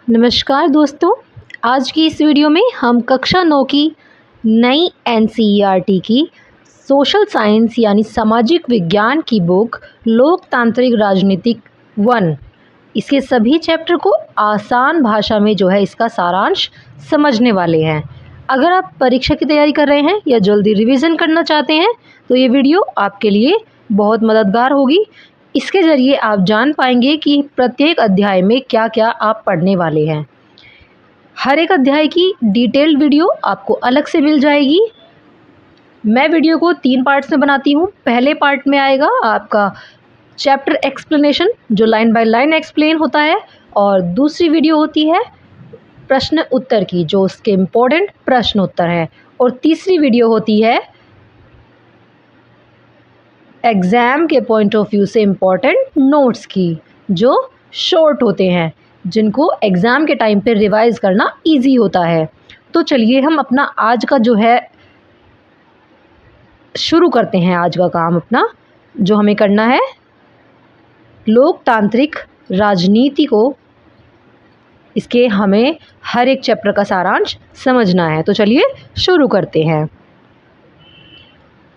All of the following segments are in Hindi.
नमस्कार दोस्तों, आज की इस वीडियो में हम कक्षा 9 की नई एनसीईआरटी की सोशल साइंस यानी सामाजिक विज्ञान की बुक लोकतांत्रिक राजनीतिक 1 इसके सभी चैप्टर को आसान भाषा में इसका सारांश समझने वाले हैं। अगर आप परीक्षा की तैयारी कर रहे हैं या जल्दी रिवीजन करना चाहते हैं तो ये वीडियो आपके लिए बहुत मददगार होगी। इसके ज़रिए आप जान पाएंगे कि प्रत्येक अध्याय में क्या क्या आप पढ़ने वाले हैं। हर एक अध्याय की डिटेल्ड वीडियो आपको अलग से मिल जाएगी। मैं वीडियो को 3 पार्ट्स में बनाती हूँ। पहले पार्ट में आएगा आपका चैप्टर एक्सप्लेनेशन, जो लाइन बाय लाइन एक्सप्लेन होता है, और दूसरी वीडियो होती है प्रश्न उत्तर की, जो उसके इम्पोर्टेंट प्रश्न उत्तर है, और तीसरी वीडियो होती है एग्ज़ाम के पॉइंट ऑफ व्यू से इम्पॉर्टेंट नोट्स की, जो शॉर्ट होते हैं, जिनको एग्ज़ाम के टाइम पे रिवाइज़ करना इजी होता है। तो चलिए हम अपना आज का शुरू करते हैं। आज का काम अपना जो हमें करना है, लोकतांत्रिक राजनीति को, इसके हमें हर एक चैप्टर का सारांश समझना है। तो चलिए शुरू करते हैं।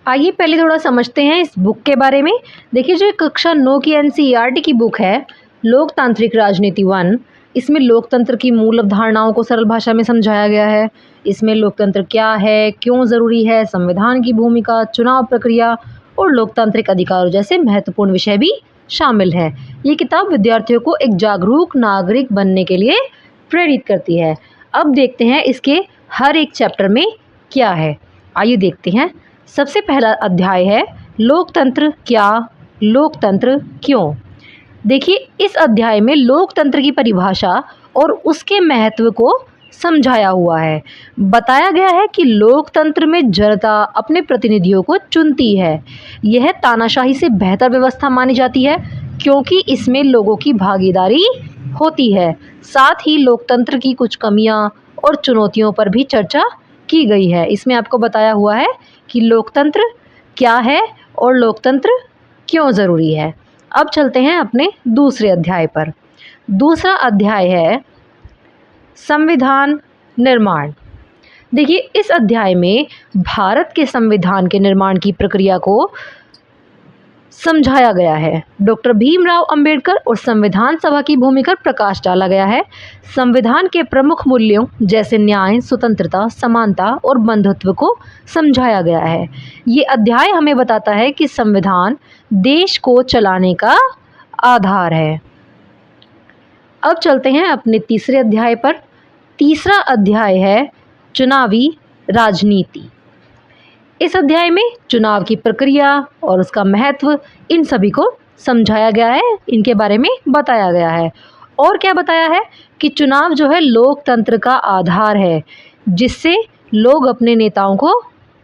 आइए पहले थोड़ा समझते हैं इस बुक के बारे में। देखिए, जो कक्षा 9 की एनसीईआरटी की बुक है लोकतांत्रिक राजनीति 1, इसमें लोकतंत्र की मूल अवधारणाओं को सरल भाषा में समझाया गया है। इसमें लोकतंत्र क्या है, क्यों ज़रूरी है, संविधान की भूमिका, चुनाव प्रक्रिया और लोकतांत्रिक अधिकारों जैसे महत्वपूर्ण विषय भी शामिल हैं। ये किताब विद्यार्थियों को एक जागरूक नागरिक बनने के लिए प्रेरित करती है। अब देखते हैं इसके हर एक चैप्टर में क्या है। आइए देखते हैं। सबसे पहला अध्याय है लोकतंत्र क्या, लोकतंत्र क्यों। देखिए, इस अध्याय में लोकतंत्र की परिभाषा और उसके महत्व को समझाया हुआ है। बताया गया है कि लोकतंत्र में जनता अपने प्रतिनिधियों को चुनती है। यह तानाशाही से बेहतर व्यवस्था मानी जाती है क्योंकि इसमें लोगों की भागीदारी होती है। साथ ही लोकतंत्र की कुछ कमियां और चुनौतियों पर भी चर्चा की गई है। इसमें आपको बताया हुआ है कि लोकतंत्र क्या है और लोकतंत्र क्यों ज़रूरी है। अब चलते हैं अपने दूसरे अध्याय पर। दूसरा अध्याय है संविधान निर्माण। देखिए, इस अध्याय में भारत के संविधान के निर्माण की प्रक्रिया को समझाया गया है। डॉक्टर भीमराव अंबेडकर और संविधान सभा की भूमिका पर प्रकाश डाला गया है। संविधान के प्रमुख मूल्यों जैसे न्याय, स्वतंत्रता, समानता और बंधुत्व को समझाया गया है। ये अध्याय हमें बताता है कि संविधान देश को चलाने का आधार है। अब चलते हैं अपने तीसरे अध्याय पर। तीसरा अध्याय है चुनावी राजनीति। इस अध्याय में चुनाव की प्रक्रिया और उसका महत्व, इन सभी को समझाया गया है, इनके बारे में बताया गया है। और क्या बताया है कि चुनाव जो है लोकतंत्र का आधार है, जिससे लोग अपने नेताओं को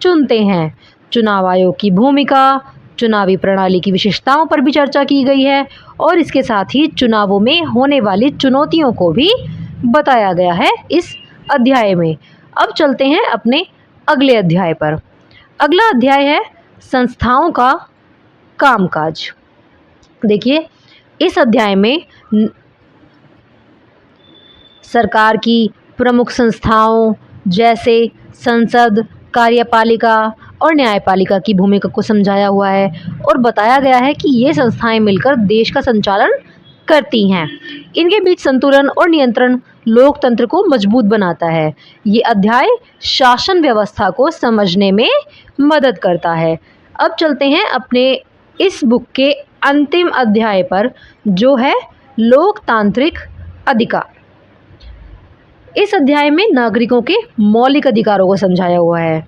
चुनते हैं। चुनाव आयोग की भूमिका, चुनावी प्रणाली की विशेषताओं पर भी चर्चा की गई है, और इसके साथ ही चुनावों में होने वाली चुनौतियों को भी बताया गया है इस अध्याय में। अब चलते हैं अपने अगले अध्याय पर। अगला अध्याय है संस्थाओं का कामकाज। देखिए, इस अध्याय में सरकार की प्रमुख संस्थाओं जैसे संसद, कार्यपालिका और न्यायपालिका की भूमिका को समझाया हुआ है, और बताया गया है कि ये संस्थाएं मिलकर देश का संचालन करती हैं। इनके बीच संतुलन और नियंत्रण लोकतंत्र को मजबूत बनाता है। ये अध्याय शासन व्यवस्था को समझने में मदद करता है। अब चलते हैं अपने इस बुक के अंतिम अध्याय पर, जो है लोकतांत्रिक अधिकार। इस अध्याय में नागरिकों के मौलिक अधिकारों को समझाया हुआ है।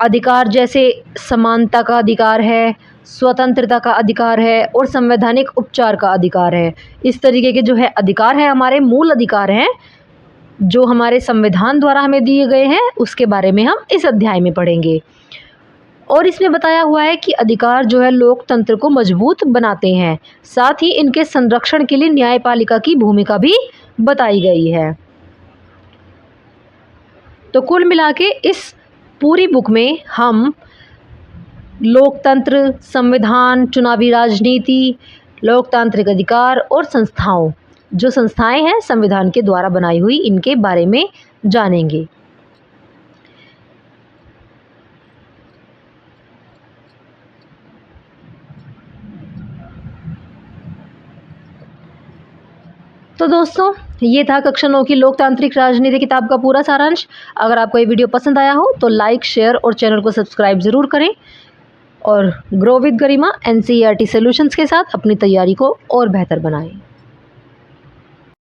अधिकार जैसे समानता का अधिकार है, स्वतंत्रता का अधिकार है और संवैधानिक उपचार का अधिकार है। इस तरीके के अधिकार हैं, हमारे मूल अधिकार हैं, जो हमारे संविधान द्वारा हमें दिए गए हैं, उसके बारे में हम इस अध्याय में पढ़ेंगे। और इसमें बताया हुआ है कि अधिकार लोकतंत्र को मजबूत बनाते हैं। साथ ही इनके संरक्षण के लिए न्यायपालिका की भूमिका भी बताई गई है। तो कुल मिला के इस पूरी बुक में हम लोकतंत्र, संविधान, चुनावी राजनीति, लोकतांत्रिक अधिकार और संस्थाओं, जो संस्थाएं हैं संविधान के द्वारा बनाई हुई, इनके बारे में जानेंगे। तो दोस्तों, ये था कक्षा 9 की लोकतांत्रिक राजनीति किताब का पूरा सारांश। अगर आपको ये वीडियो पसंद आया हो तो लाइक, शेयर और चैनल को सब्सक्राइब ज़रूर करें और grow with Garima NCERT solutions के साथ अपनी तैयारी को और बेहतर बनाएं।